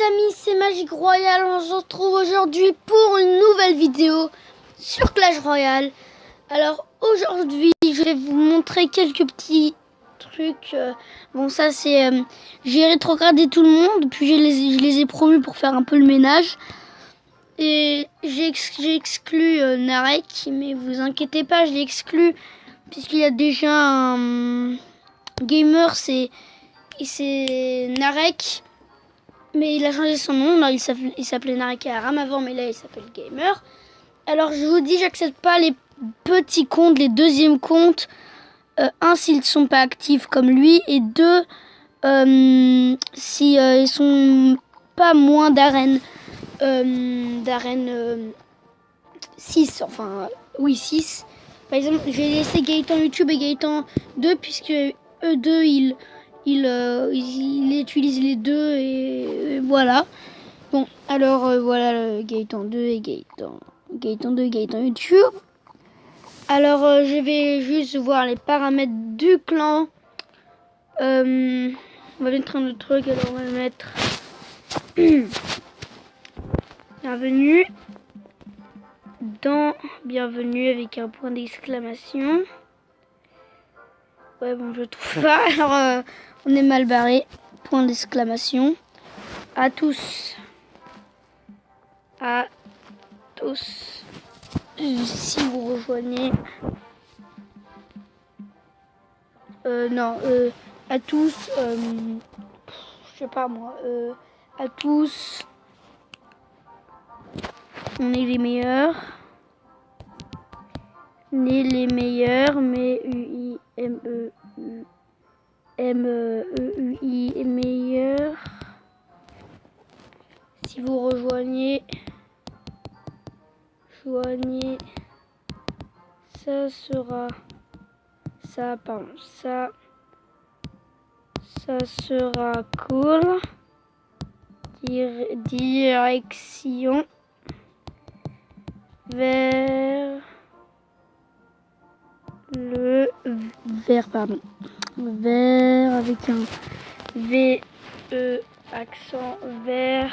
amis, c'est Magic Royale. On se retrouve aujourd'hui pour une nouvelle vidéo sur Clash Royale. Alors aujourd'hui, je vais vous montrer quelques petits trucs. Bon, ça c'est... j'ai rétrogradé tout le monde, puis je les ai promus pour faire un peu le ménage. Et j'ai exclu Narek, mais vous inquiétez pas, je l'ai exclu puisqu'il y a déjà un gamer, c'est Narek. Mais il a changé son nom, là, il s'appelait Narek Aram avant, mais là il s'appelle Gamer. Alors je vous dis, j'accepte pas les petits comptes, les deuxièmes comptes. Un, s'ils ne sont pas actifs comme lui, et deux, si ils sont pas moins d'arène 6, enfin oui 6. Par exemple, j'ai laissé Gaëtan YouTube et Gaëtan 2 puisque eux deux ils utilisent les deux et voilà. Bon, alors voilà Gaëtan 2 et Gaëtan 2 et Gaëtan YouTube. Alors je vais juste voir les paramètres du clan. On va mettre un autre truc, alors on va mettre bienvenue dans bienvenue avec un point d'exclamation. Ouais, bon, je trouve pas. Alors on est mal barré. Point d'exclamation. À tous. À tous. Si vous rejoignez. À tous. Je sais pas moi. À tous. On est les meilleurs. On est les meilleurs, mais U-I-M-E-U-M-E-U-I meilleur. Si vous rejoignez, ça sera ça, pardon, ça sera cool. Direction vers le vers avec un V E accent vers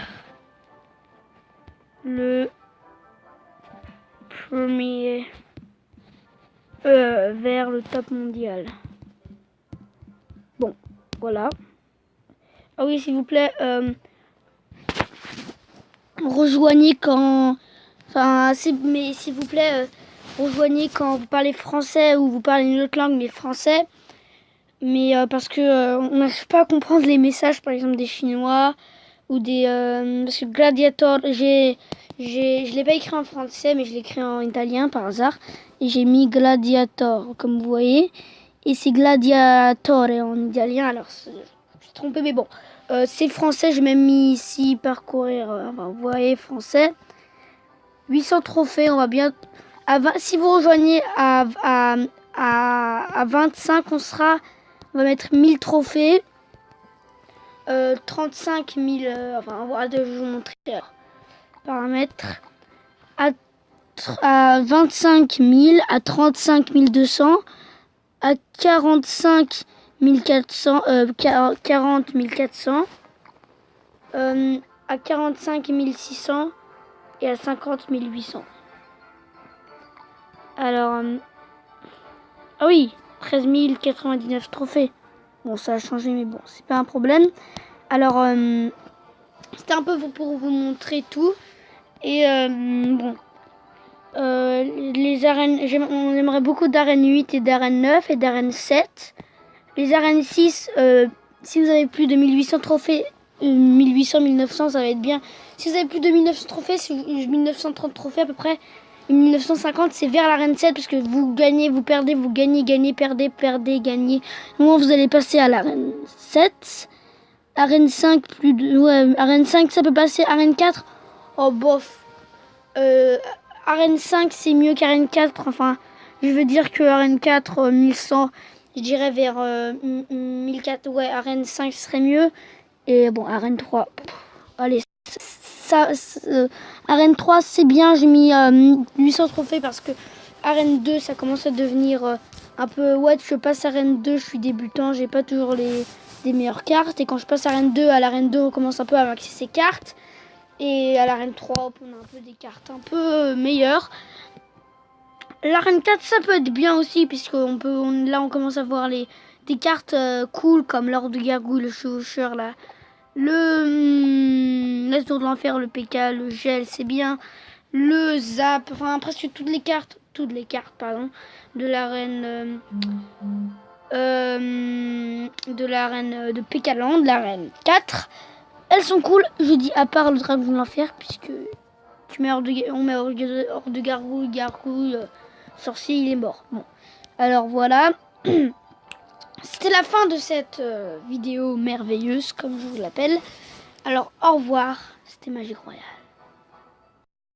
le premier vers le top mondial. Bon, voilà. Ah oui, s'il vous plaît, rejoignez quand... Enfin, mais s'il vous plaît, rejoignez quand vous parlez français ou vous parlez une autre langue, mais français. Mais parce que on n'arrive pas à comprendre les messages, par exemple des Chinois ou des... parce que Gladiator, je l'ai pas écrit en français, mais je l'ai écrit en italien par hasard. Et j'ai mis Gladiator, comme vous voyez. Et c'est Gladiatore en italien, alors je me suis trompée, mais bon. C'est français, j'ai même mis ici parcourir, enfin, vous voyez, français. 800 trophées, on va bien... si vous rejoignez à 25, on va mettre 1000 trophées. 35 000, enfin, voilà, je vais vous montrer. Paramètres. À 25 000, à 35 200, à 45 400, 40 400, à 45 600 et à 50 800. Alors, ah oui, 13 099 trophées. Bon, ça a changé, mais bon, c'est pas un problème. Alors, c'était un peu pour vous montrer tout. Et bon, les arènes, on aimerait beaucoup d'arène 8 et d'arène 9 et d'arène 7. Les arènes 6, si vous avez plus de 1800 trophées, 1800, 1900, ça va être bien. Si vous avez plus de 1900 trophées, 1930 trophées à peu près, 1950, c'est vers l'arène 7 parce que vous gagnez, vous perdez, vous gagnez, gagnez, perdez, gagnez. Au moment vous allez passer à l'arène 7. Arène 5, arène 5, ça peut passer. Arène 4, oh bof. Arène 5, c'est mieux qu'arène 4. Enfin, je veux dire que arène 4, 1100, je dirais vers 1004. Ouais, arène 5 serait mieux. Et bon, arène 3, allez, arène 3, c'est bien. J'ai mis 800 trophées parce que arène 2, ça commence à devenir un peu... Ouais, je passe arène 2, je suis débutant, j'ai pas toujours les des meilleures cartes. Et quand je passe à l'arène 2, on commence un peu à maxer ses cartes. Et à l'arène 3, on a un peu des cartes un peu meilleures. L'arène 4, ça peut être bien aussi, puisque là, on commence à voir des cartes cool, comme l'or de gargouille, le chevaucheur, là. Le tour de l'enfer, le PK, le gel, c'est bien. Le zap, enfin presque toutes les cartes, pardon, de l'arène de PK Land, l'arène 4. Elles sont cool, je dis à part le dragon de l'enfer, puisque on met hors de gargouille, sorcier, il est mort. Bon, alors voilà. C'était la fin de cette vidéo merveilleuse, comme je vous l'appelle. Alors, au revoir. C'était Magique Royale.